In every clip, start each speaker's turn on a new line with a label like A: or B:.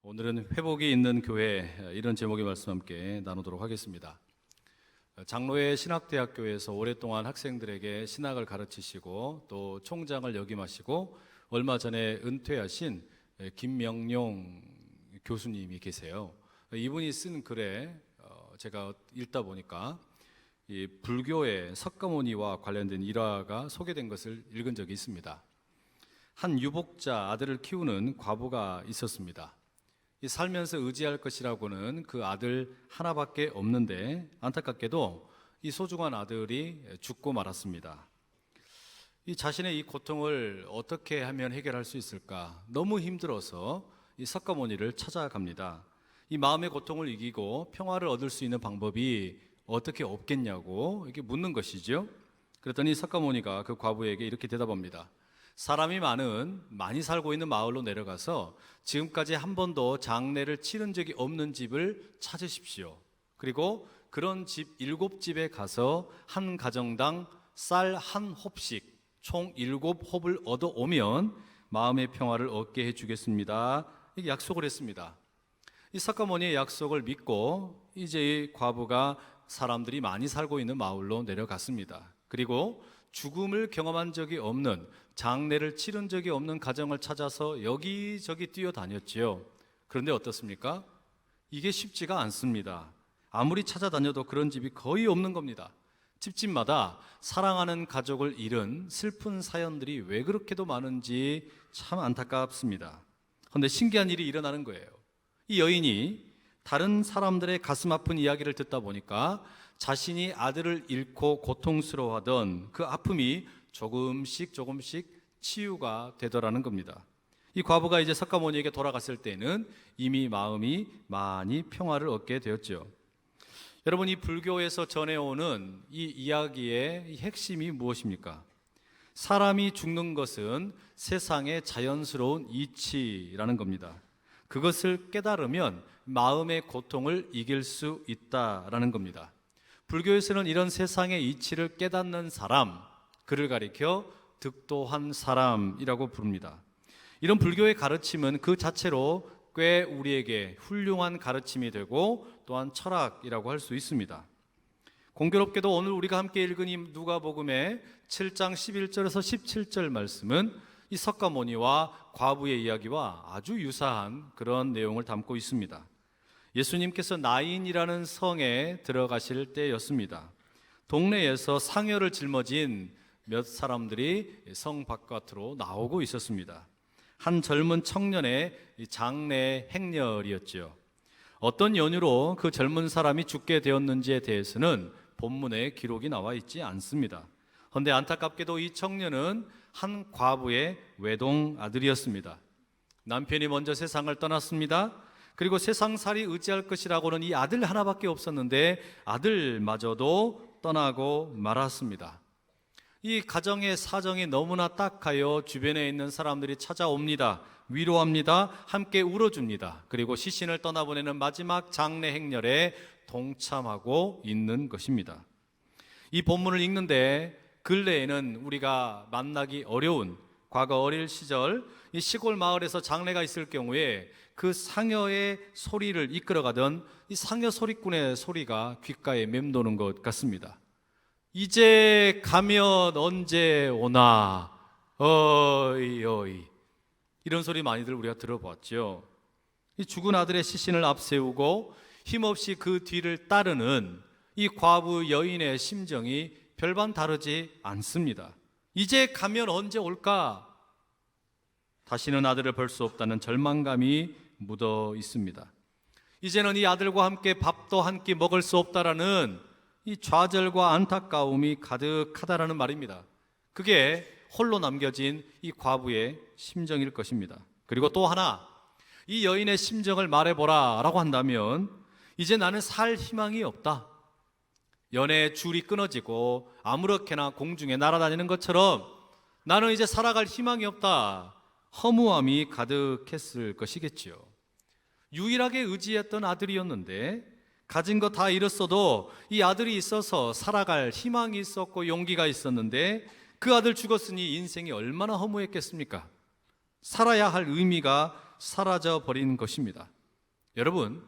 A: 오늘은 회복이 있는 교회, 이런 제목의 말씀 함께 나누도록 하겠습니다. 장로회 신학대학교에서 오랫동안 학생들에게 신학을 가르치시고 또 총장을 역임하시고 얼마 전에 은퇴하신 김명용 교수님이 계세요. 이분이 쓴 글에 제가 읽다 보니까 이 불교의 석가모니와 관련된 일화가 소개된 것을 읽은 적이 있습니다. 한 유복자 아들을 키우는 과부가 있었습니다. 이 살면서 의지할 것이라고는 그 아들 하나밖에 없는데 안타깝게도 이 소중한 아들이 죽고 말았습니다. 이 자신의 이 고통을 어떻게 하면 해결할 수 있을까? 너무 힘들어서 이 석가모니를 찾아갑니다. 이 마음의 고통을 이기고 평화를 얻을 수 있는 방법이 어떻게 없겠냐고 이렇게 묻는 것이죠. 그랬더니 석가모니가 그 과부에게 이렇게 대답합니다. 사람이 많이 살고 있는 마을로 내려가서 지금까지 한 번도 장례를 치른 적이 없는 집을 찾으십시오. 그리고 그런 집 7집에 가서 한 가정당 쌀 한 홉씩 총 7홉을 얻어오면 마음의 평화를 얻게 해주겠습니다. 이렇게 약속을 했습니다. 이 석가모니의 약속을 믿고 이제 이 과부가 사람들이 많이 살고 있는 마을로 내려갔습니다. 그리고 죽음을 경험한 적이 없는, 장례를 치른 적이 없는 가정을 찾아서 여기저기 뛰어다녔지요. 그런데 어떻습니까? 이게 쉽지가 않습니다. 아무리 찾아다녀도 그런 집이 거의 없는 겁니다. 집집마다 사랑하는 가족을 잃은 슬픈 사연들이 왜 그렇게도 많은지 참 안타깝습니다. 그런데 신기한 일이 일어나는 거예요. 이 여인이 다른 사람들의 가슴 아픈 이야기를 듣다 보니까 자신이 아들을 잃고 고통스러워하던 그 아픔이 조금씩 치유가 되더라는 겁니다. 이 과부가 이제 석가모니에게 돌아갔을 때는 이미 마음이 많이 평화를 얻게 되었죠. 여러분, 이 불교에서 전해오는 이 이야기의 핵심이 무엇입니까? 사람이 죽는 것은 세상의 자연스러운 이치라는 겁니다. 그것을 깨달으면 마음의 고통을 이길 수 있다라는 겁니다. 불교에서는 이런 세상의 이치를 깨닫는 사람, 그를 가리켜 득도한 사람이라고 부릅니다. 이런 불교의 가르침은 그 자체로 꽤 우리에게 훌륭한 가르침이 되고 또한 철학이라고 할 수 있습니다. 공교롭게도 오늘 우리가 함께 읽은 이 누가복음의 7장 11절에서 17절 말씀은 이 석가모니와 과부의 이야기와 아주 유사한 그런 내용을 담고 있습니다. 예수님께서 나인이라는 성에 들어가실 때였습니다. 동네에서 상여를 짊어진 몇 사람들이 성 바깥으로 나오고 있었습니다. 한 젊은 청년의 장례 행렬이었죠. 어떤 연유로 그 젊은 사람이 죽게 되었는지에 대해서는 본문에 기록이 나와 있지 않습니다. 그런데 안타깝게도 이 청년은 한 과부의 외동 아들이었습니다. 남편이 먼저 세상을 떠났습니다. 그리고 세상살이 의지할 것이라고는 이 아들 하나밖에 없었는데 아들마저도 떠나고 말았습니다. 이 가정의 사정이 너무나 딱하여 주변에 있는 사람들이 찾아옵니다. 위로합니다. 함께 울어줍니다. 그리고 시신을 떠나보내는 마지막 장례 행렬에 동참하고 있는 것입니다. 이 본문을 읽는데 근래에는 우리가 만나기 어려운 과거 어릴 시절 이 시골 마을에서 장례가 있을 경우에 그 상여의 소리를 이끌어가던 이 상여 소리꾼의 소리가 귓가에 맴도는 것 같습니다. 이제 가면 언제 오나 어이 어이, 이런 소리 많이들 우리가 들어봤죠. 이 죽은 아들의 시신을 앞세우고 힘없이 그 뒤를 따르는 이 과부 여인의 심정이 별반 다르지 않습니다. 이제 가면 언제 올까? 다시는 아들을 볼 수 없다는 절망감이 묻어 있습니다. 이제는 이 아들과 함께 밥도 한 끼 먹을 수 없다라는 이 좌절과 안타까움이 가득하다라는 말입니다. 그게 홀로 남겨진 이 과부의 심정일 것입니다. 그리고 또 하나, 이 여인의 심정을 말해보라 라고 한다면 이제 나는 살 희망이 없다. 연애의 줄이 끊어지고 아무렇게나 공중에 날아다니는 것처럼 나는 이제 살아갈 희망이 없다. 허무함이 가득했을 것이겠지요. 유일하게 의지했던 아들이었는데 가진 거 다 잃었어도 이 아들이 있어서 살아갈 희망이 있었고 용기가 있었는데 그 아들 죽었으니 인생이 얼마나 허무했겠습니까? 살아야 할 의미가 사라져 버린 것입니다. 여러분,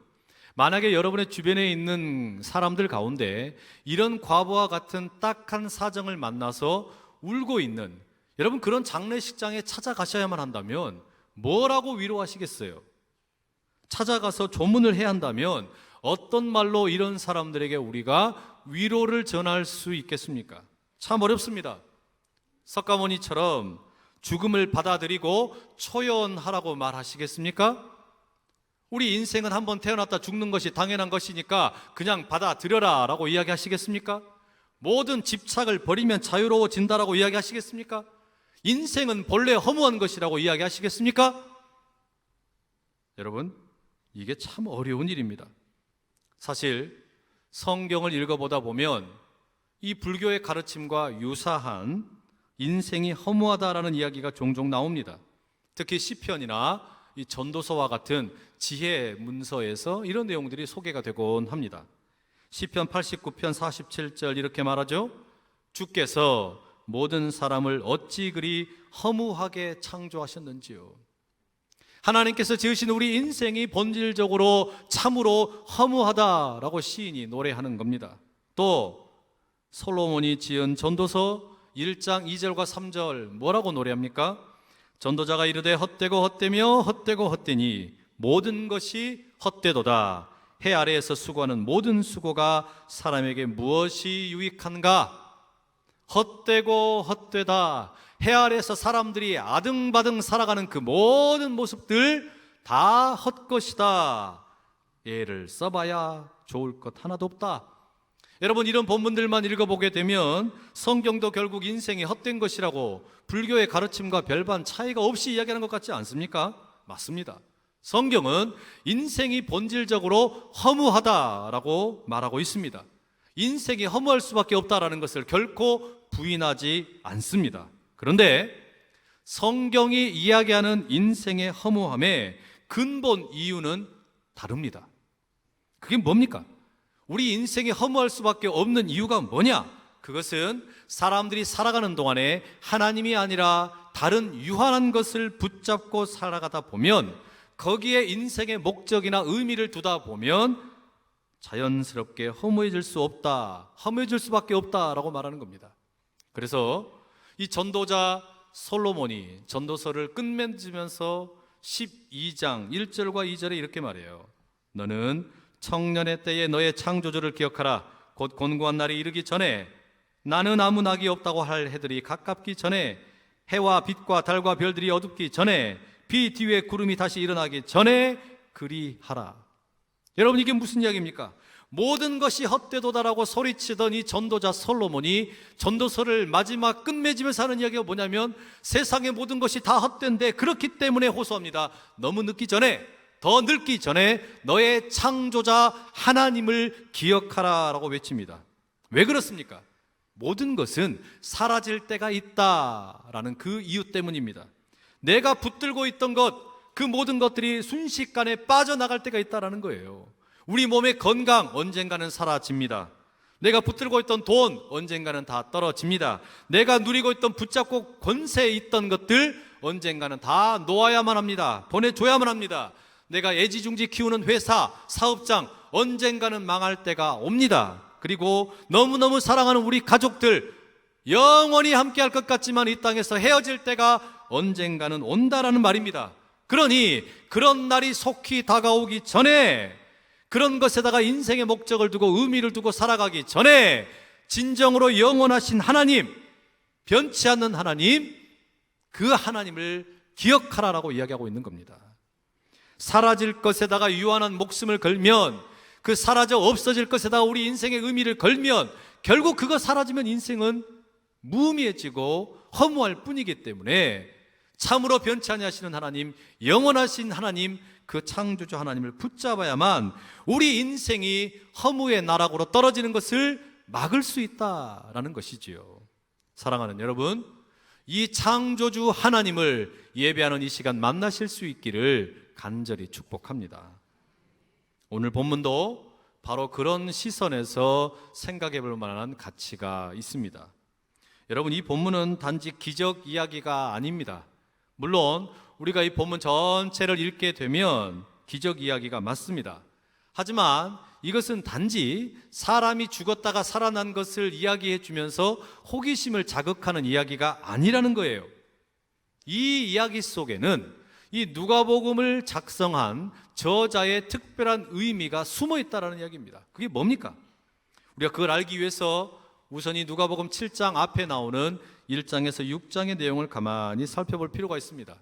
A: 만약에 여러분의 주변에 있는 사람들 가운데 이런 과부와 같은 딱한 사정을 만나서 울고 있는, 여러분 그런 장례식장에 찾아가셔야만 한다면 뭐라고 위로하시겠어요? 찾아가서 조문을 해야 한다면 어떤 말로 이런 사람들에게 우리가 위로를 전할 수 있겠습니까? 참 어렵습니다. 석가모니처럼 죽음을 받아들이고 초연하라고 말하시겠습니까? 우리 인생은 한번 태어났다 죽는 것이 당연한 것이니까 그냥 받아들여라 라고 이야기하시겠습니까? 모든 집착을 버리면 자유로워진다라고 이야기하시겠습니까? 인생은 본래 허무한 것이라고 이야기하시겠습니까? 여러분, 이게 참 어려운 일입니다. 사실 성경을 읽어보다 보면 이 불교의 가르침과 유사한 인생이 허무하다라는 이야기가 종종 나옵니다. 특히 시편이나 이 전도서와 같은 지혜 문서에서 이런 내용들이 소개가 되곤 합니다. 시편 89편 47절 이렇게 말하죠. 주께서 모든 사람을 어찌 그리 허무하게 창조하셨는지요. 하나님께서 지으신 우리 인생이 본질적으로 참으로 허무하다라고 시인이 노래하는 겁니다. 또 솔로몬이 지은 전도서 1장 2절과 3절 뭐라고 노래합니까? 전도자가 이르되 헛되고 헛되며 헛되고 헛되니 모든 것이 헛되도다. 해 아래에서 수고하는 모든 수고가 사람에게 무엇이 유익한가? 헛되고 헛되다. 해 아래에서 사람들이 아등바등 살아가는 그 모든 모습들 다 헛것이다. 애를 써봐야 좋을 것 하나도 없다. 여러분, 이런 본문들만 읽어보게 되면 성경도 결국 인생이 헛된 것이라고 불교의 가르침과 별반 차이가 없이 이야기하는 것 같지 않습니까? 맞습니다. 성경은 인생이 본질적으로 허무하다라고 말하고 있습니다. 인생이 허무할 수밖에 없다라는 것을 결코 부인하지 않습니다. 그런데 성경이 이야기하는 인생의 허무함의 근본 이유는 다릅니다. 그게 뭡니까? 우리 인생이 허무할 수밖에 없는 이유가 뭐냐? 그것은 사람들이 살아가는 동안에 하나님이 아니라 다른 유한한 것을 붙잡고 살아가다 보면, 거기에 인생의 목적이나 의미를 두다 보면 자연스럽게 허무해질 수 없다, 허무해질 수밖에 없다라고 말하는 겁니다. 그래서 이 전도자 솔로몬이 전도서를 끝맺으면서 12장 1절과 2절에 이렇게 말해요. 너는 청년의 때에 너의 창조주를 기억하라. 곧 곤고한 날이 이르기 전에, 나는 아무 낙이 없다고 할 해들이 가깝기 전에, 해와 빛과 달과 별들이 어둡기 전에, 비 뒤에 구름이 다시 일어나기 전에 그리하라. 여러분, 이게 무슨 이야기입니까? 모든 것이 헛되도다라고 소리치던 이 전도자 솔로몬이 전도서를 마지막 끝맺으면서 하는 이야기가 뭐냐면, 세상의 모든 것이 다 헛된데 그렇기 때문에 호소합니다. 너무 늦기 전에, 더 늙기 전에 너의 창조자 하나님을 기억하라 라고 외칩니다. 왜 그렇습니까? 모든 것은 사라질 때가 있다라는 그 이유 때문입니다. 내가 붙들고 있던 것, 그 모든 것들이 순식간에 빠져나갈 때가 있다라는 거예요. 우리 몸의 건강 언젠가는 사라집니다. 내가 붙들고 있던 돈 언젠가는 다 떨어집니다. 내가 누리고 있던 붙잡고 권세에 있던 것들 언젠가는 다 놓아야만 합니다. 보내줘야만 합니다. 내가 애지중지 키우는 회사, 사업장 언젠가는 망할 때가 옵니다. 그리고 너무너무 사랑하는 우리 가족들 영원히 함께 할 것 같지만 이 땅에서 헤어질 때가 언젠가는 온다라는 말입니다. 그러니 그런 날이 속히 다가오기 전에, 그런 것에다가 인생의 목적을 두고 의미를 두고 살아가기 전에 진정으로 영원하신 하나님, 변치 않는 하나님, 그 하나님을 기억하라라고 이야기하고 있는 겁니다. 사라질 것에다가 유한한 목숨을 걸면, 그 사라져 없어질 것에다가 우리 인생의 의미를 걸면 결국 그거 사라지면 인생은 무의미해지고 허무할 뿐이기 때문에 참으로 변치 아니하시는 하나님, 영원하신 하나님, 그 창조주 하나님을 붙잡아야만 우리 인생이 허무의 나락으로 떨어지는 것을 막을 수 있다라는 것이지요. 사랑하는 여러분, 이 창조주 하나님을 예배하는 이 시간 만나실 수 있기를 간절히 축복합니다. 오늘 본문도 바로 그런 시선에서 생각해 볼 만한 가치가 있습니다. 여러분, 이 본문은 단지 기적 이야기가 아닙니다. 물론 우리가 이 본문 전체를 읽게 되면 기적 이야기가 맞습니다. 하지만 이것은 단지 사람이 죽었다가 살아난 것을 이야기해 주면서 호기심을 자극하는 이야기가 아니라는 거예요. 이 이야기 속에는 이 누가복음을 작성한 저자의 특별한 의미가 숨어 있다는 이야기입니다. 그게 뭡니까? 우리가 그걸 알기 위해서 우선 이 누가복음 7장 앞에 나오는 1장에서 6장의 내용을 가만히 살펴볼 필요가 있습니다.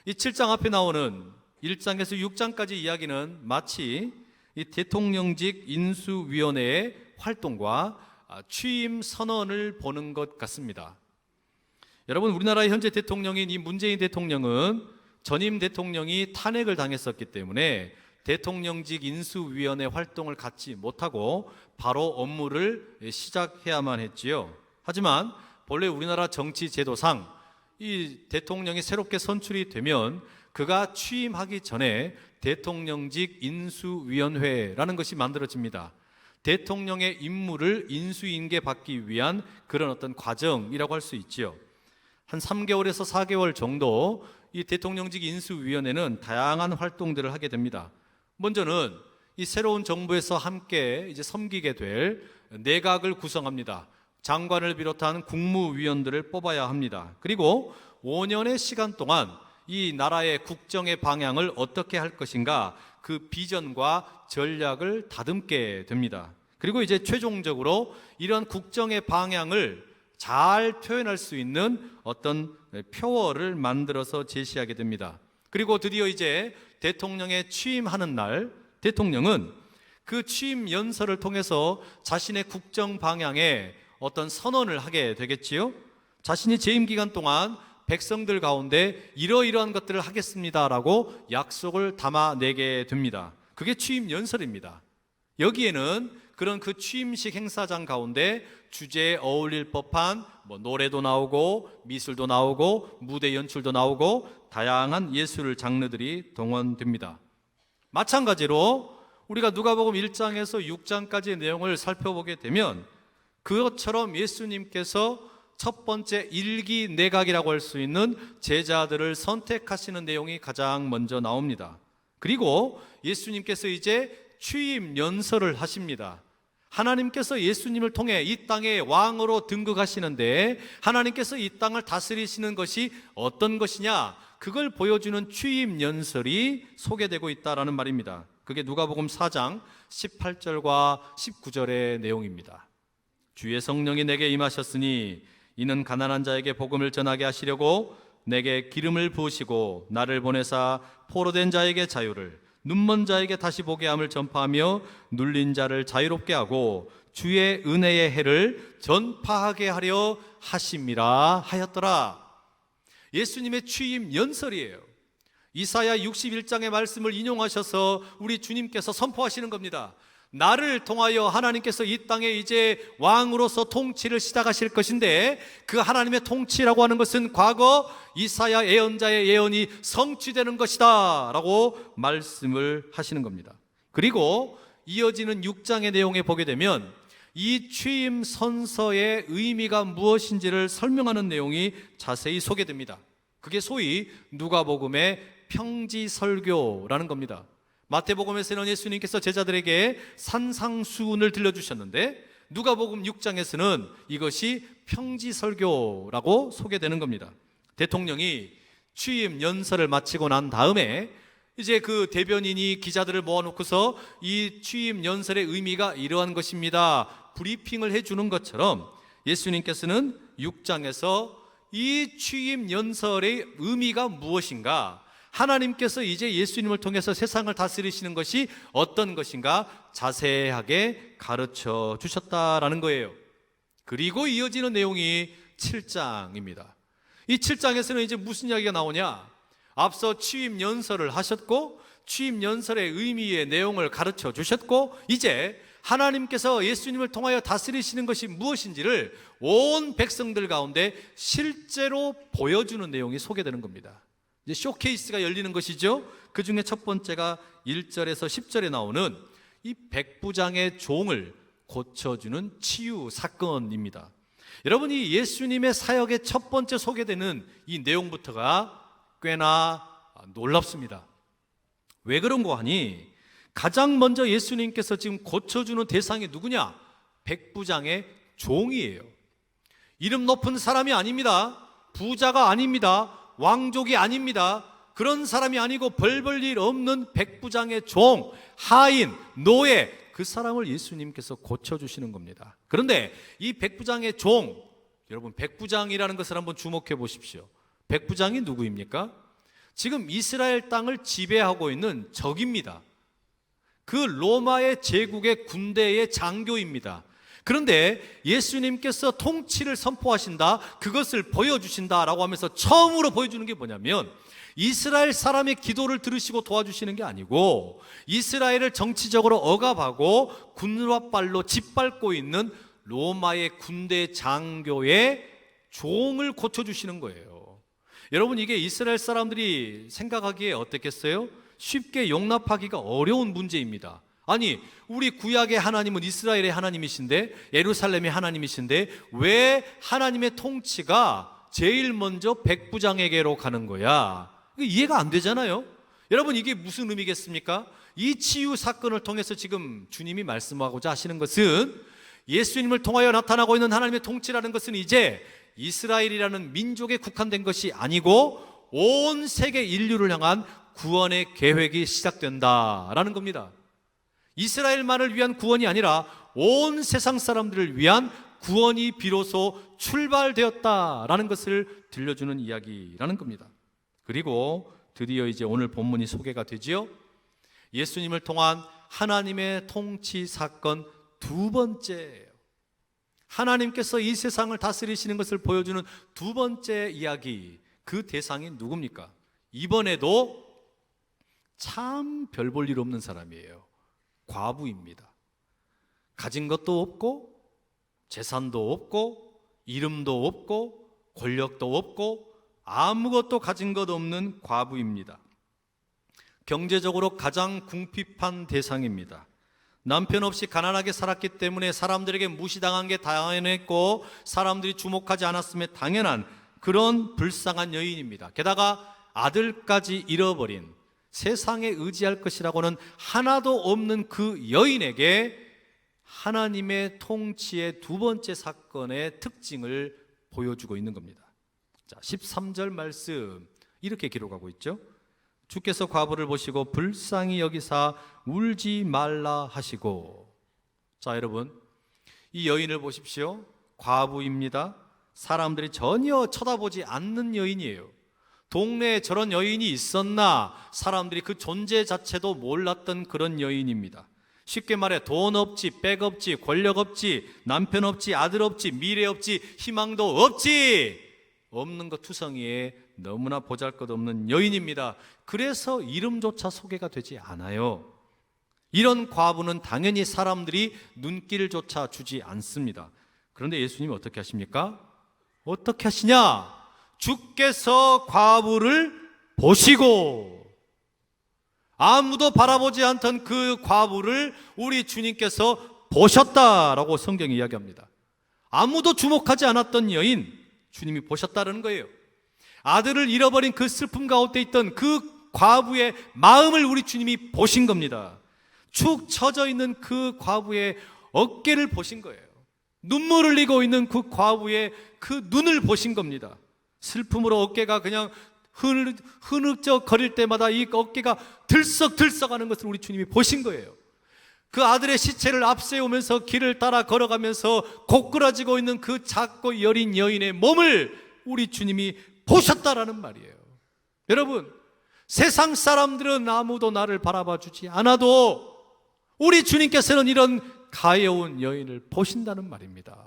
A: 이 7장 앞에 나오는 1장에서 6장까지 이야기는 마치 이 대통령직 인수위원회의 활동과 취임 선언을 보는 것 같습니다. 여러분, 우리나라의 현재 대통령인 이 문재인 대통령은 전임 대통령이 탄핵을 당했었기 때문에 대통령직 인수위원회 활동을 갖지 못하고 바로 업무를 시작해야만 했지요. 하지만 본래 우리나라 정치 제도상 이 대통령이 새롭게 선출이 되면 그가 취임하기 전에 대통령직 인수위원회라는 것이 만들어집니다. 대통령의 임무를 인수인계 받기 위한 그런 어떤 과정이라고 할 수 있지요. 한 3개월에서 4개월 정도 이 대통령직 인수위원회는 다양한 활동들을 하게 됩니다. 먼저는 이 새로운 정부에서 함께 이제 섬기게 될 내각을 구성합니다. 장관을 비롯한 국무위원들을 뽑아야 합니다. 그리고 5년의 시간 동안 이 나라의 국정의 방향을 어떻게 할 것인가, 그 비전과 전략을 다듬게 됩니다. 그리고 이제 최종적으로 이런 국정의 방향을 잘 표현할 수 있는 어떤 표어를 만들어서 제시하게 됩니다. 그리고 드디어 이제 대통령의 취임하는 날, 대통령은 그 취임 연설을 통해서 자신의 국정 방향에 어떤 선언을 하게 되겠지요. 자신이 재임 기간 동안 백성들 가운데 이러이러한 것들을 하겠습니다라고 약속을 담아내게 됩니다. 그게 취임 연설입니다. 여기에는 그런 그 취임식 행사장 가운데 주제에 어울릴 법한 노래도 나오고 미술도 나오고 무대 연출도 나오고 다양한 예술 장르들이 동원됩니다. 마찬가지로 우리가 누가복음 1장에서 6장까지의 내용을 살펴보게 되면 그것처럼 예수님께서 첫 번째 일기 내각이라고 할 수 있는 제자들을 선택하시는 내용이 가장 먼저 나옵니다. 그리고 예수님께서 이제 취임 연설을 하십니다. 하나님께서 예수님을 통해 이 땅의 왕으로 등극하시는데 하나님께서 이 땅을 다스리시는 것이 어떤 것이냐, 그걸 보여주는 취임 연설이 소개되고 있다라는 말입니다. 그게 누가복음 4장 18절과 19절의 내용입니다. 주의 성령이 내게 임하셨으니 이는 가난한 자에게 복음을 전하게 하시려고 내게 기름을 부으시고 나를 보내사 포로된 자에게 자유를, 눈먼 자에게 다시 보게 함을 전파하며 눌린 자를 자유롭게 하고 주의 은혜의 해를 전파하게 하려 하심이라 하였더라. 예수님의 취임 연설이에요. 이사야 61장의 말씀을 인용하셔서 우리 주님께서 선포하시는 겁니다. 나를 통하여 하나님께서 이 땅에 이제 왕으로서 통치를 시작하실 것인데 그 하나님의 통치라고 하는 것은 과거 이사야 예언자의 예언이 성취되는 것이다 라고 말씀을 하시는 겁니다. 그리고 이어지는 6장의 내용에 보게 되면 이 취임 선서의 의미가 무엇인지를 설명하는 내용이 자세히 소개됩니다. 그게 소위 누가복음의 평지설교라는 겁니다. 마태복음에서는 예수님께서 제자들에게 산상수훈을 들려주셨는데 누가복음 6장에서는 이것이 평지설교라고 소개되는 겁니다. 대통령이 취임 연설을 마치고 난 다음에 이제 그 대변인이 기자들을 모아놓고서 이 취임 연설의 의미가 이러한 것입니다 브리핑을 해주는 것처럼 예수님께서는 6장에서 이 취임 연설의 의미가 무엇인가, 하나님께서 이제 예수님을 통해서 세상을 다스리시는 것이 어떤 것인가 자세하게 가르쳐 주셨다라는 거예요. 그리고 이어지는 내용이 7장입니다. 이 7장에서는 이제 무슨 이야기가 나오냐? 앞서 취임 연설을 하셨고 취임 연설의 의미의 내용을 가르쳐 주셨고 이제 하나님께서 예수님을 통하여 다스리시는 것이 무엇인지를 온 백성들 가운데 실제로 보여주는 내용이 소개되는 겁니다. 이제 쇼케이스가 열리는 것이죠. 그 중에 첫 번째가 1절에서 10절에 나오는 이 백부장의 종을 고쳐주는 치유 사건입니다. 여러분이 예수님의 사역의 첫 번째 소개되는 이 내용부터가 꽤나 놀랍습니다. 왜 그런고 하니 가장 먼저 예수님께서 지금 고쳐주는 대상이 누구냐? 백부장의 종이에요. 이름 높은 사람이 아닙니다. 부자가 아닙니다. 왕족이 아닙니다. 그런 사람이 아니고 별 볼 일 없는 백부장의 종, 하인, 노예, 그 사람을 예수님께서 고쳐주시는 겁니다. 그런데 이 백부장의 종, 여러분 백부장이라는 것을 한번 주목해 보십시오. 백부장이 누구입니까? 지금 이스라엘 땅을 지배하고 있는 적입니다. 그 로마의 제국의 군대의 장교입니다. 그런데 예수님께서 통치를 선포하신다, 그것을 보여주신다라고 하면서 처음으로 보여주는 게 뭐냐면 이스라엘 사람의 기도를 들으시고 도와주시는 게 아니고 이스라엘을 정치적으로 억압하고 군과 발로 짓밟고 있는 로마의 군대 장교의 종을 고쳐주시는 거예요. 여러분, 이게 이스라엘 사람들이 생각하기에 어떻겠어요? 쉽게 용납하기가 어려운 문제입니다. 아니, 우리 구약의 하나님은 이스라엘의 하나님이신데, 예루살렘의 하나님이신데 왜 하나님의 통치가 제일 먼저 백부장에게로 가는 거야? 이해가 안 되잖아요. 여러분, 이게 무슨 의미겠습니까? 이 치유 사건을 통해서 지금 주님이 말씀하고자 하시는 것은 예수님을 통하여 나타나고 있는 하나님의 통치라는 것은 이제 이스라엘이라는 민족에 국한된 것이 아니고 온 세계 인류를 향한 구원의 계획이 시작된다라는 겁니다. 이스라엘만을 위한 구원이 아니라 온 세상 사람들을 위한 구원이 비로소 출발되었다라는 것을 들려주는 이야기라는 겁니다. 그리고 드디어 이제 오늘 본문이 소개가 되지요. 예수님을 통한 하나님의 통치 사건 두 번째예요. 하나님께서 이 세상을 다스리시는 것을 보여주는 두 번째 이야기, 그 대상이 누굽니까? 이번에도 참 별 볼 일 없는 사람이에요. 과부입니다. 가진 것도 없고 재산도 없고 이름도 없고 권력도 없고 아무것도 가진 것 없는 과부입니다. 경제적으로 가장 궁핍한 대상입니다. 남편 없이 가난하게 살았기 때문에 사람들에게 무시당한 게 당연했고 사람들이 주목하지 않았음에 당연한 그런 불쌍한 여인입니다. 게다가 아들까지 잃어버린, 세상에 의지할 것이라고는 하나도 없는 그 여인에게 하나님의 통치의 두 번째 사건의 특징을 보여주고 있는 겁니다. 자, 13절 말씀 이렇게 기록하고 있죠. 주께서 과부를 보시고 불쌍히 여기사 울지 말라 하시고. 자, 여러분, 이 여인을 보십시오. 과부입니다. 사람들이 전혀 쳐다보지 않는 여인이에요. 동네에 저런 여인이 있었나 사람들이 그 존재 자체도 몰랐던 그런 여인입니다. 쉽게 말해 돈 없지, 백 없지, 권력 없지, 남편 없지, 아들 없지, 미래 없지, 희망도 없지, 없는 것 투성이에 너무나 보잘것없는 여인입니다. 그래서 이름조차 소개가 되지 않아요. 이런 과부는 당연히 사람들이 눈길조차 주지 않습니다. 그런데 예수님이 어떻게 하십니까? 어떻게 하시냐? 주께서 과부를 보시고, 아무도 바라보지 않던 그 과부를 우리 주님께서 보셨다라고 성경이 이야기합니다. 아무도 주목하지 않았던 여인, 주님이 보셨다는 거예요. 아들을 잃어버린 그 슬픔 가운데 있던 그 과부의 마음을 우리 주님이 보신 겁니다. 축 처져 있는 그 과부의 어깨를 보신 거예요. 눈물을 흘리고 있는 그 과부의 그 눈을 보신 겁니다. 슬픔으로 어깨가 그냥 흐느적 거릴 때마다 이 어깨가 들썩들썩하는 것을 우리 주님이 보신 거예요. 그 아들의 시체를 앞세우면서 길을 따라 걸어가면서 고꾸라지고 있는 그 작고 여린 여인의 몸을 우리 주님이 보셨다라는 말이에요. 여러분, 세상 사람들은 아무도 나를 바라봐 주지 않아도 우리 주님께서는 이런 가여운 여인을 보신다는 말입니다.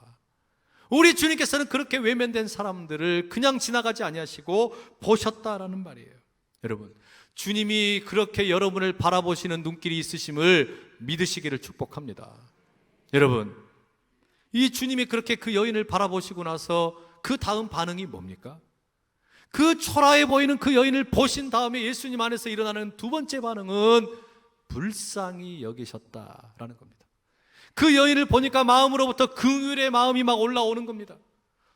A: 우리 주님께서는 그렇게 외면된 사람들을 그냥 지나가지 아니하시고 보셨다라는 말이에요. 여러분, 주님이 그렇게 여러분을 바라보시는 눈길이 있으심을 믿으시기를 축복합니다. 여러분, 이 주님이 그렇게 그 여인을 바라보시고 나서 그 다음 반응이 뭡니까? 그 초라해 보이는 그 여인을 보신 다음에 예수님 안에서 일어나는 두 번째 반응은 불쌍히 여기셨다라는 겁니다. 그 여인을 보니까 마음으로부터 긍휼의 마음이 막 올라오는 겁니다.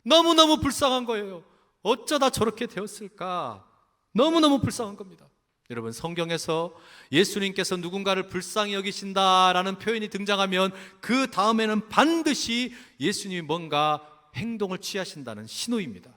A: 너무너무 불쌍한 거예요. 어쩌다 저렇게 되었을까? 너무너무 불쌍한 겁니다. 여러분, 성경에서 예수님께서 누군가를 불쌍히 여기신다라는 표현이 등장하면 그 다음에는 반드시 예수님이 뭔가 행동을 취하신다는 신호입니다.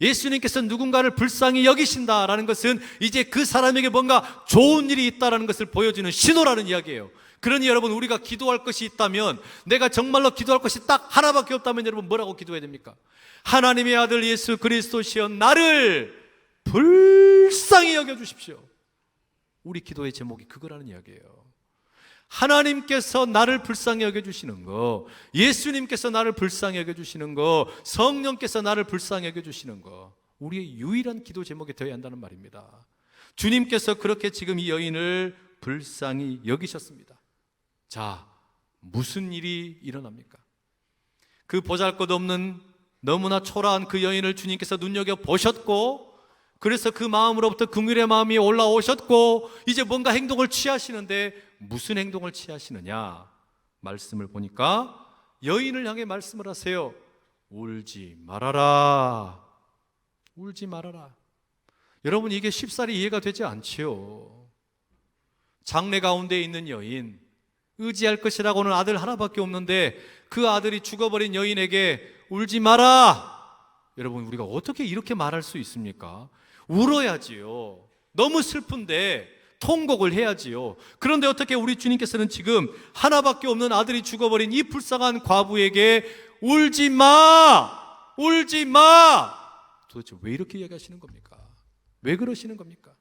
A: 예수님께서 누군가를 불쌍히 여기신다라는 것은 이제 그 사람에게 뭔가 좋은 일이 있다라는 것을 보여주는 신호라는 이야기예요. 그러니 여러분, 우리가 기도할 것이 있다면, 내가 정말로 기도할 것이 딱 하나밖에 없다면 여러분 뭐라고 기도해야 됩니까? 하나님의 아들 예수 그리스도시여 나를 불쌍히 여겨주십시오. 우리 기도의 제목이 그거라는 이야기예요. 하나님께서 나를 불쌍히 여겨주시는 거, 예수님께서 나를 불쌍히 여겨주시는 거, 성령께서 나를 불쌍히 여겨주시는 거, 우리의 유일한 기도 제목이 되어야 한다는 말입니다. 주님께서 그렇게 지금 이 여인을 불쌍히 여기셨습니다. 자, 무슨 일이 일어납니까? 그 보잘것없는 너무나 초라한 그 여인을 주님께서 눈여겨보셨고, 그래서 그 마음으로부터 긍휼의 마음이 올라오셨고, 이제 뭔가 행동을 취하시는데 무슨 행동을 취하시느냐? 말씀을 보니까 여인을 향해 말씀을 하세요. 울지 말아라. 울지 말아라. 여러분, 이게 쉽사리 이해가 되지 않지요. 장래 가운데 있는 여인, 의지할 것이라고는 아들 하나밖에 없는데 그 아들이 죽어버린 여인에게 울지 마라. 여러분, 우리가 어떻게 이렇게 말할 수 있습니까? 울어야지요. 너무 슬픈데 통곡을 해야지요. 그런데 어떻게 우리 주님께서는 지금 하나밖에 없는 아들이 죽어버린 이 불쌍한 과부에게 울지 마! 울지 마! 도대체 왜 이렇게 이야기하시는 겁니까? 왜 그러시는 겁니까?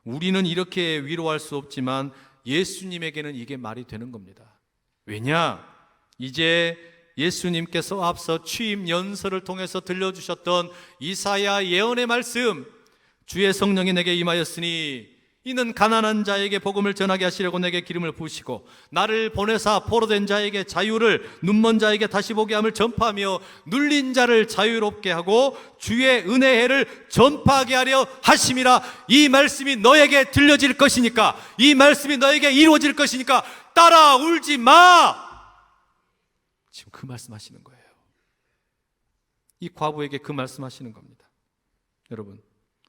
A: 우리는 이렇게 위로할 수 없지만 예수님에게는 이게 말이 되는 겁니다. 왜냐? 이제 예수님께서 앞서 취임 연설을 통해서 들려주셨던 이사야 예언의 말씀, 주의 성령이 내게 임하였으니 이는 가난한 자에게 복음을 전하게 하시려고 내게 기름을 부으시고 나를 보내사 포로된 자에게 자유를, 눈먼 자에게 다시 보게 함을 전파하며 눌린 자를 자유롭게 하고 주의 은혜의 해를 전파하게 하려 하심이라. 이 말씀이 너에게 들려질 것이니까, 이 말씀이 너에게 이루어질 것이니까 따라 울지 마. 지금 그 말씀하시는 거예요. 이 과부에게 그 말씀하시는 겁니다. 여러분,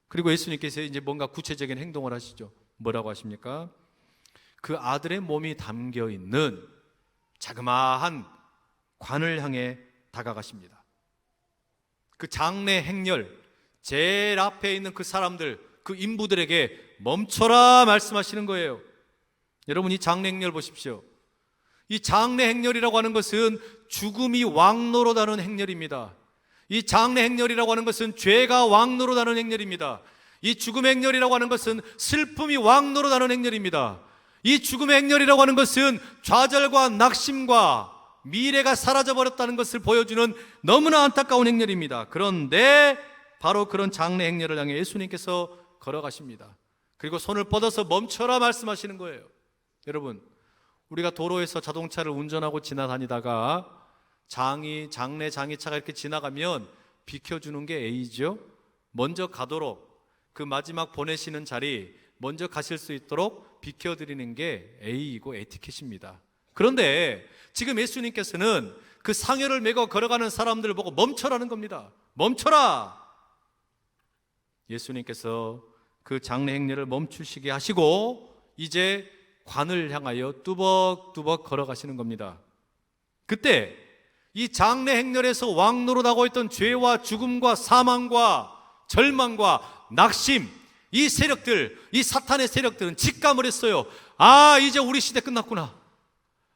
A: 그리고 예수님께서 이제 뭔가 구체적인 행동을 하시죠. 뭐라고 하십니까? 그 아들의 몸이 담겨 있는 자그마한 관을 향해 다가가십니다. 그 장례 행렬 제일 앞에 있는 그 사람들, 그 인부들에게 멈춰라 말씀하시는 거예요. 여러분, 이 장례 행렬 보십시오. 이 장례 행렬이라고 하는 것은 죽음이 왕노릇하는 행렬입니다. 이 장례 행렬이라고 하는 것은 죄가 왕노릇하는 행렬입니다. 이 죽음의 행렬이라고 하는 것은 슬픔이 왕노릇하는 행렬입니다. 이 죽음의 행렬이라고 하는 것은 좌절과 낙심과 미래가 사라져버렸다는 것을 보여주는 너무나 안타까운 행렬입니다. 그런데 바로 그런 장례 행렬을 향해 예수님께서 걸어가십니다. 그리고 손을 뻗어서 멈춰라 말씀하시는 거예요. 여러분, 우리가 도로에서 자동차를 운전하고 지나다니다가 장례 장의차가 이렇게 지나가면 비켜주는 게 A죠. 먼저 가도록, 그 마지막 보내시는 자리 먼저 가실 수 있도록 비켜드리는 게 A이고 에티켓입니다. 그런데 지금 예수님께서는 그 상여를 메고 걸어가는 사람들을 보고 멈춰라는 겁니다. 멈춰라. 예수님께서 그 장례 행렬을 멈추시게 하시고 이제 관을 향하여 뚜벅뚜벅 걸어가시는 겁니다. 그때 이 장례 행렬에서 왕노릇하고 있던 죄와 죽음과 사망과 절망과 낙심, 이 세력들, 이 사탄의 세력들은 직감을 했어요. 아, 이제 우리 시대 끝났구나.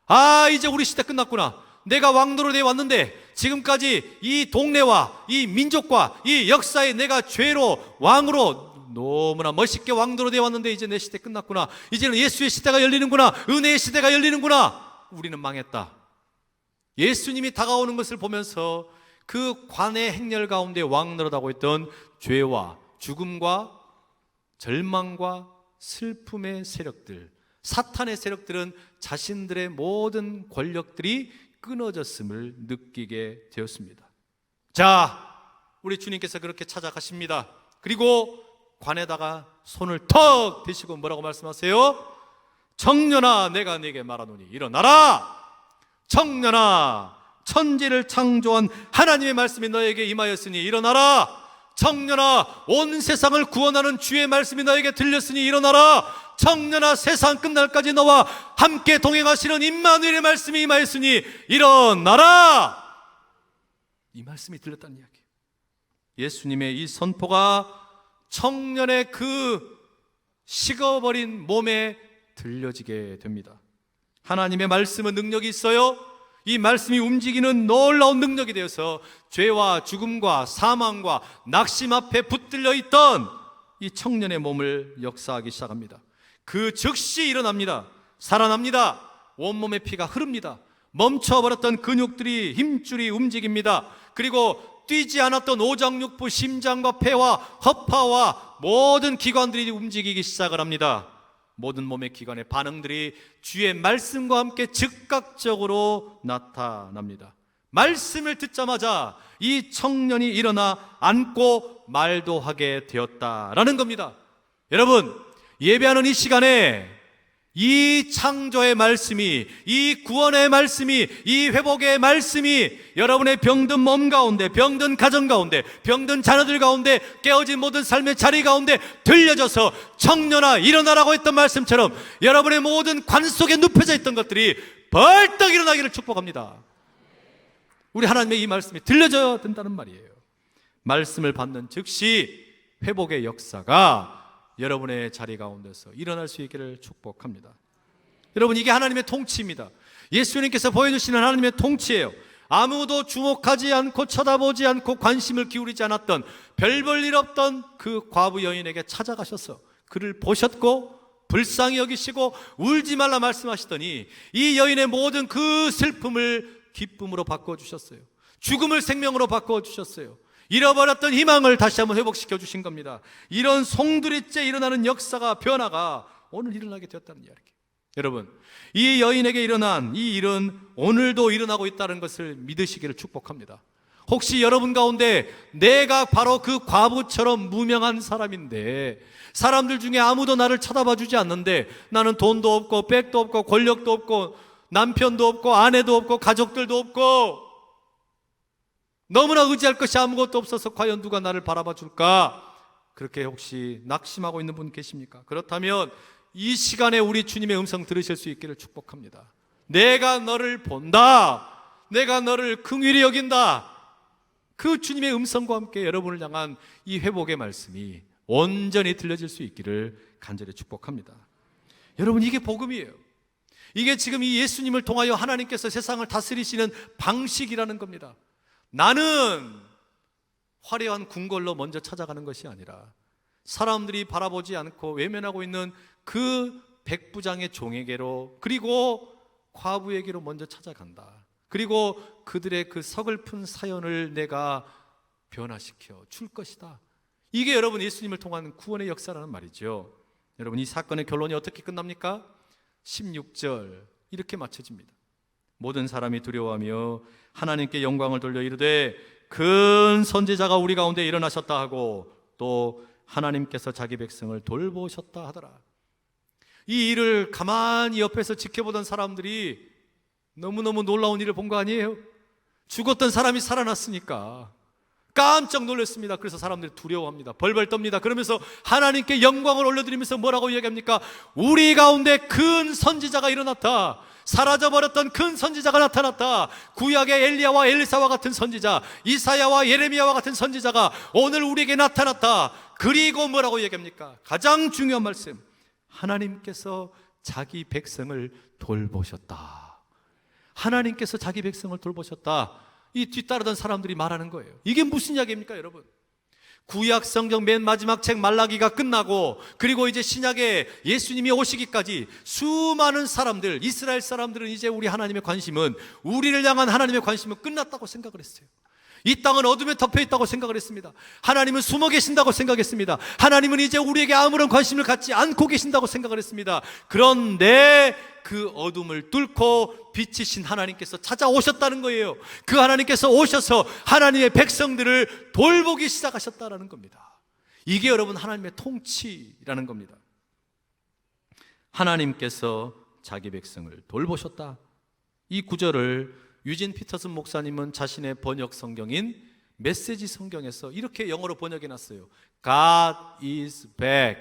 A: 아, 이제 우리 시대 끝났구나. 내가 왕노릇해 왔는데 지금까지 이 동네와 이 민족과 이 역사에 내가 죄로 왕으로 너무나 멋있게 왕노릇해 왔는데 이제 내 시대 끝났구나. 이제는 예수의 시대가 열리는구나. 은혜의 시대가 열리는구나. 우리는 망했다. 예수님이 다가오는 것을 보면서 그 관의 행렬 가운데 왕노릇하고 있던 죄와 죽음과 절망과 슬픔의 세력들, 사탄의 세력들은 자신들의 모든 권력들이 끊어졌음을 느끼게 되었습니다. 자, 우리 주님께서 그렇게 찾아가십니다. 그리고 관에다가 손을 턱 대시고 뭐라고 말씀하세요? 청년아, 내가 네게 말하노니 일어나라. 청년아, 천지를 창조한 하나님의 말씀이 너에게 임하였으니 일어나라. 청년아, 온 세상을 구원하는 주의 말씀이 너에게 들렸으니 일어나라. 청년아, 세상 끝날까지 너와 함께 동행하시는 임마누엘의 말씀이 임하였으니 일어나라. 이 말씀이 들렸다는 이야기예요. 예수님의 이 선포가 청년의 그 식어버린 몸에 들려지게 됩니다. 하나님의 말씀은 능력이 있어요. 이 말씀이 움직이는 놀라운 능력이 되어서 죄와 죽음과 사망과 낙심 앞에 붙들려 있던 이 청년의 몸을 역사하기 시작합니다. 그 즉시 일어납니다. 살아납니다. 온몸의 피가 흐릅니다. 멈춰버렸던 근육들이 힘줄이 움직입니다. 그리고 뛰지 않았던 오장육부, 심장과 폐와 허파와 모든 기관들이 움직이기 시작을 합니다. 모든 몸의 기관의 반응들이 주의 말씀과 함께 즉각적으로 나타납니다. 말씀을 듣자마자 이 청년이 일어나 앉고 말도 하게 되었다라는 겁니다. 여러분, 예배하는 이 시간에 이 창조의 말씀이, 이 구원의 말씀이, 이 회복의 말씀이 여러분의 병든 몸 가운데, 병든 가정 가운데, 병든 자녀들 가운데, 깨어진 모든 삶의 자리 가운데 들려져서 청년아 일어나라고 했던 말씀처럼 여러분의 모든 관 속에 눕혀져 있던 것들이 벌떡 일어나기를 축복합니다. 우리 하나님의 이 말씀이 들려져야 된다는 말이에요. 말씀을 받는 즉시 회복의 역사가 여러분의 자리 가운데서 일어날 수 있기를 축복합니다. 여러분, 이게 하나님의 통치입니다. 예수님께서 보여주시는 하나님의 통치예요. 아무도 주목하지 않고 쳐다보지 않고 관심을 기울이지 않았던, 별 볼 일 없던 그 과부 여인에게 찾아가셔서 그를 보셨고 불쌍히 여기시고 울지 말라 말씀하시더니 이 여인의 모든 그 슬픔을 기쁨으로 바꿔주셨어요. 죽음을 생명으로 바꿔주셨어요. 잃어버렸던 희망을 다시 한번 회복시켜 주신 겁니다. 이런 송두리째 일어나는 역사가, 변화가 오늘 일어나게 되었다는 이야기예요. 여러분, 이 여인에게 일어난 이 일은 오늘도 일어나고 있다는 것을 믿으시기를 축복합니다. 혹시 여러분 가운데 내가 바로 그 과부처럼 무명한 사람인데, 사람들 중에 아무도 나를 쳐다봐 주지 않는데, 나는 돈도 없고 백도 없고 권력도 없고 남편도 없고 아내도 없고 가족들도 없고 너무나 의지할 것이 아무것도 없어서 과연 누가 나를 바라봐 줄까? 그렇게 혹시 낙심하고 있는 분 계십니까? 그렇다면 이 시간에 우리 주님의 음성 들으실 수 있기를 축복합니다. 내가 너를 본다. 내가 너를 긍휼히 여긴다. 그 주님의 음성과 함께 여러분을 향한 이 회복의 말씀이 온전히 들려질 수 있기를 간절히 축복합니다. 여러분, 이게 복음이에요. 이게 지금 이 예수님을 통하여 하나님께서 세상을 다스리시는 방식이라는 겁니다. 나는 화려한 궁궐로 먼저 찾아가는 것이 아니라 사람들이 바라보지 않고 외면하고 있는 그 백부장의 종에게로, 그리고 과부에게로 먼저 찾아간다. 그리고 그들의 그 서글픈 사연을 내가 변화시켜 줄 것이다. 이게 여러분 예수님을 통한 구원의 역사라는 말이죠. 여러분, 이 사건의 결론이 어떻게 끝납니까? 16절 이렇게 맞춰집니다. 모든 사람이 두려워하며 하나님께 영광을 돌려 이르되 큰 선지자가 우리 가운데 일어나셨다 하고 또 하나님께서 자기 백성을 돌보셨다 하더라. 이 일을 가만히 옆에서 지켜보던 사람들이 너무너무 놀라운 일을 본 거 아니에요? 죽었던 사람이 살아났으니까 깜짝 놀랐습니다. 그래서 사람들이 두려워합니다. 벌벌 떱니다. 그러면서 하나님께 영광을 올려드리면서 뭐라고 이야기합니까? 우리 가운데 큰 선지자가 일어났다. 사라져버렸던 큰 선지자가 나타났다. 구약의 엘리야와 엘리사와 같은 선지자, 이사야와 예레미야와 같은 선지자가 오늘 우리에게 나타났다. 그리고 뭐라고 얘기합니까? 가장 중요한 말씀, 하나님께서 자기 백성을 돌보셨다. 하나님께서 자기 백성을 돌보셨다. 이 뒤따르던 사람들이 말하는 거예요. 이게 무슨 이야기입니까, 여러분? 구약 성경 맨 마지막 책 말라기가 끝나고, 그리고 이제 신약에 예수님이 오시기까지 수많은 사람들, 이스라엘 사람들은 이제 우리 하나님의 관심은, 우리를 향한 하나님의 관심은 끝났다고 생각을 했어요. 이 땅은 어둠에 덮여 있다고 생각을 했습니다. 하나님은 숨어 계신다고 생각했습니다. 하나님은 이제 우리에게 아무런 관심을 갖지 않고 계신다고 생각을 했습니다. 그런데 그 어둠을 뚫고 빛이신 하나님께서 찾아오셨다는 거예요. 그 하나님께서 오셔서 하나님의 백성들을 돌보기 시작하셨다는 겁니다. 이게 여러분 하나님의 통치라는 겁니다. 하나님께서 자기 백성을 돌보셨다. 이 구절을 유진 피터슨 목사님은 자신의 번역 성경인 메시지 성경에서 이렇게 영어로 번역해 놨어요. God is back.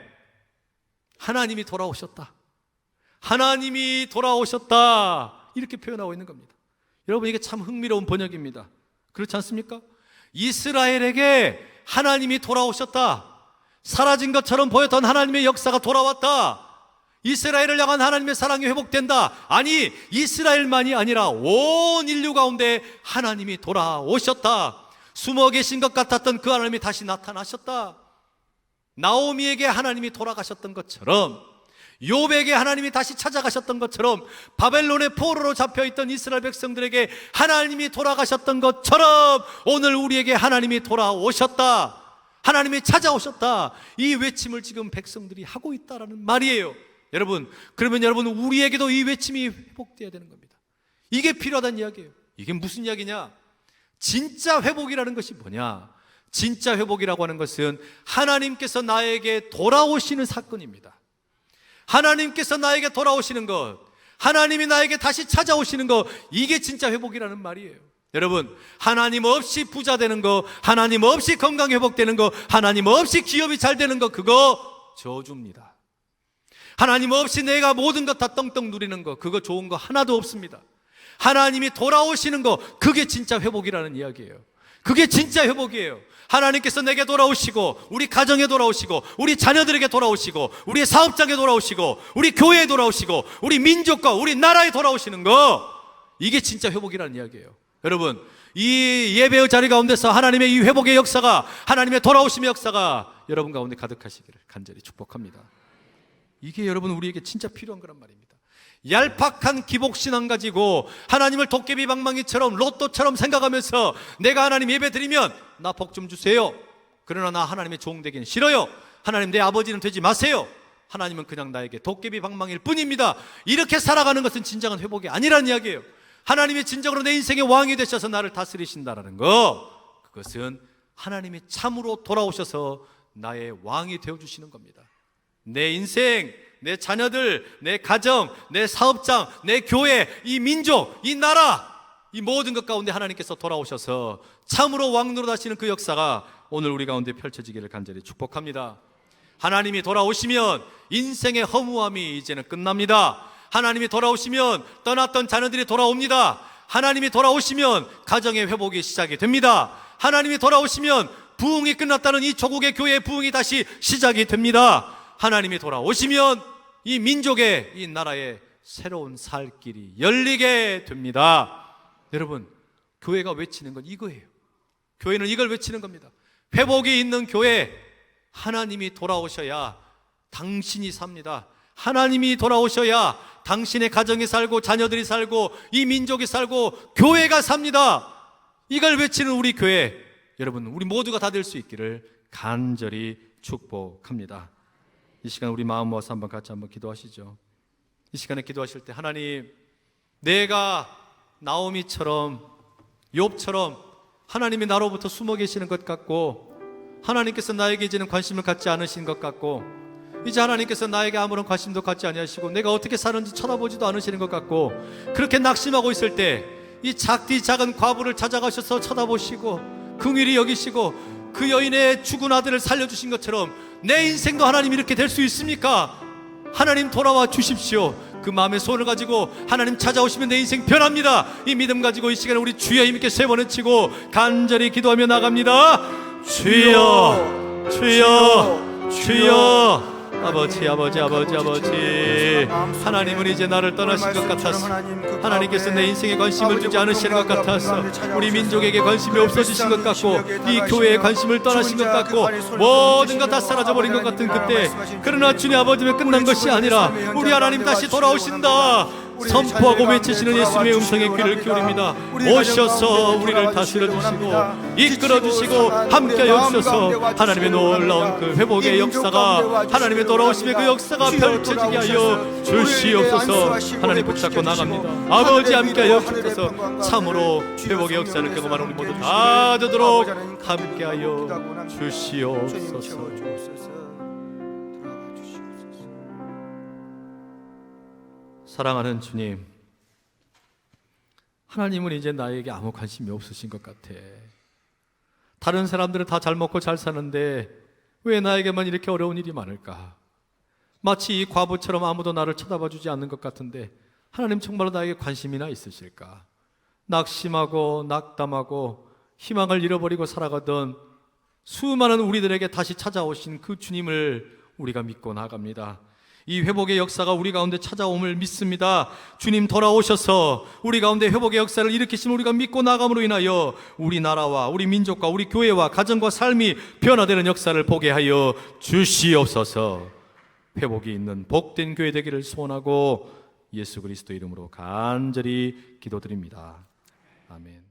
A: 하나님이 돌아오셨다. 하나님이 돌아오셨다. 이렇게 표현하고 있는 겁니다. 여러분, 이게 참 흥미로운 번역입니다. 그렇지 않습니까? 이스라엘에게 하나님이 돌아오셨다. 사라진 것처럼 보였던 하나님의 역사가 돌아왔다. 이스라엘을 향한 하나님의 사랑이 회복된다. 아니, 이스라엘만이 아니라 온 인류 가운데 하나님이 돌아오셨다. 숨어 계신 것 같았던 그 하나님이 다시 나타나셨다. 나오미에게 하나님이 돌아가셨던 것처럼, 욥에게 하나님이 다시 찾아가셨던 것처럼, 바벨론의 포로로 잡혀있던 이스라엘 백성들에게 하나님이 돌아가셨던 것처럼 오늘 우리에게 하나님이 돌아오셨다. 하나님이 찾아오셨다. 이 외침을 지금 백성들이 하고 있다라는 말이에요. 여러분, 그러면 여러분, 우리에게도 이 외침이 회복되어야 되는 겁니다. 이게 필요하다는 이야기예요. 이게 무슨 이야기냐? 진짜 회복이라는 것이 뭐냐? 진짜 회복이라고 하는 것은 하나님께서 나에게 돌아오시는 사건입니다. 하나님께서 나에게 돌아오시는 것, 하나님이 나에게 다시 찾아오시는 것, 이게 진짜 회복이라는 말이에요. 여러분, 하나님 없이 부자 되는 거, 하나님 없이 건강 회복되는 거, 하나님 없이 기업이 잘 되는 거, 그거 저주입니다. 하나님 없이 내가 모든 것 다 떵떵 누리는 거, 그거 좋은 거 하나도 없습니다. 하나님이 돌아오시는 거, 그게 진짜 회복이라는 이야기예요. 그게 진짜 회복이에요. 하나님께서 내게 돌아오시고, 우리 가정에 돌아오시고, 우리 자녀들에게 돌아오시고, 우리의 사업장에 돌아오시고, 우리 교회에 돌아오시고, 우리 민족과 우리 나라에 돌아오시는 거, 이게 진짜 회복이라는 이야기예요. 여러분, 이 예배의 자리 가운데서 하나님의 이 회복의 역사가, 하나님의 돌아오심의 역사가 여러분 가운데 가득하시기를 간절히 축복합니다. 이게 여러분 우리에게 진짜 필요한 거란 말입니다. 얄팍한 기복신앙 가지고 하나님을 도깨비 방망이처럼 로또처럼 생각하면서 내가 하나님 예배 드리면 나 복 좀 주세요. 그러나 나 하나님의 종 되기는 싫어요. 하나님 내 아버지는 되지 마세요. 하나님은 그냥 나에게 도깨비 방망이일 뿐입니다. 이렇게 살아가는 것은 진정한 회복이 아니라는 이야기예요. 하나님이 진정으로 내 인생의 왕이 되셔서 나를 다스리신다라는 거, 그것은 하나님이 참으로 돌아오셔서 나의 왕이 되어주시는 겁니다. 내 인생, 내 자녀들, 내 가정, 내 사업장, 내 교회, 이 민족, 이 나라, 이 모든 것 가운데 하나님께서 돌아오셔서 참으로 왕 노릇하시는 그 역사가 오늘 우리 가운데 펼쳐지기를 간절히 축복합니다. 하나님이 돌아오시면 인생의 허무함이 이제는 끝납니다. 하나님이 돌아오시면 떠났던 자녀들이 돌아옵니다. 하나님이 돌아오시면 가정의 회복이 시작이 됩니다. 하나님이 돌아오시면 부흥이 끝났다는 이 조국의 교회의 부흥이 다시 시작이 됩니다. 하나님이 돌아오시면 이 민족의, 이 나라의 새로운 살 길이 열리게 됩니다. 여러분, 교회가 외치는 건 이거예요. 교회는 이걸 외치는 겁니다. 회복이 있는 교회, 하나님이 돌아오셔야 당신이 삽니다. 하나님이 돌아오셔야 당신의 가정이 살고 자녀들이 살고 이 민족이 살고 교회가 삽니다. 이걸 외치는 우리 교회, 여러분 우리 모두가 다 될 수 있기를 간절히 축복합니다. 이 시간 우리 마음 모아서 한번 같이 한번 기도하시죠. 이 시간에 기도하실 때 하나님, 내가 나오미처럼 욥처럼 하나님이 나로부터 숨어 계시는 것 같고 하나님께서 나에게 이제는 관심을 갖지 않으신 것 같고 이제 하나님께서 나에게 아무런 관심도 갖지 아니하시고 내가 어떻게 사는지 쳐다보지도 않으시는 것 같고 그렇게 낙심하고 있을 때 이 작디 작은 과부를 찾아가셔서 쳐다보시고 긍휼히 여기시고 그 여인의 죽은 아들을 살려주신 것처럼 내 인생도 하나님 이렇게 될 수 있습니까? 하나님 돌아와 주십시오. 그 마음의 소원을 가지고 하나님 찾아오시면 내 인생 변합니다. 이 믿음 가지고 이 시간에 우리 주여 힘있게 세 번을 치고 간절히 기도하며 나갑니다. 주여, 주여, 주여. 아버지, 아버지, 아버지, 아버지, 하나님은 이제 나를 떠나신 것 같아서 하나님께서 내 인생에 관심을 주지 않으시는 것 같아서 우리 민족에게 관심이 없어지신 것 같고 이 교회에 관심을 떠나신 것 같고 모든 것 다 사라져버린 것 같은 그때, 그러나 주님 아버지면 끝난 것이 아니라 우리 하나님 다시 돌아오신다 선포하고 외치시는 예수님의 음성에 귀를 기울입니다. 오셔서 우리를 다스려 주시고 이끌어 주시고 함께하여 주셔서 하나님의 놀라운 그 회복의 역사가, 하나님의 돌아오심의 그 역사가 펼쳐지게 하여 주시옵소서. 하나님 붙잡고 나갑니다. 아버지 함께하여 주셔서 참으로 회복의 역사를 경험하는 우리 모두 다 되도록 함께하여 주시옵소서. 사랑하는 주님, 하나님은 이제 나에게 아무 관심이 없으신 것 같아.
B: 다른 사람들은 다 잘 먹고 잘 사는데 왜 나에게만 이렇게 어려운 일이 많을까? 마치 이 과부처럼 아무도 나를 쳐다봐 주지 않는 것 같은데 하나님 정말로 나에게 관심이나 있으실까? 낙심하고 낙담하고 희망을 잃어버리고 살아가던 수많은 우리들에게 다시 찾아오신 그 주님을 우리가 믿고 나갑니다. 이 회복의 역사가 우리 가운데 찾아옴을 믿습니다. 주님 돌아오셔서 우리 가운데 회복의 역사를 일으키신 우리가 믿고 나감으로 인하여 우리 나라와 우리 민족과 우리 교회와 가정과 삶이 변화되는 역사를 보게 하여 주시옵소서. 회복이 있는 복된 교회 되기를 소원하고 예수 그리스도 이름으로 간절히 기도드립니다. 아멘.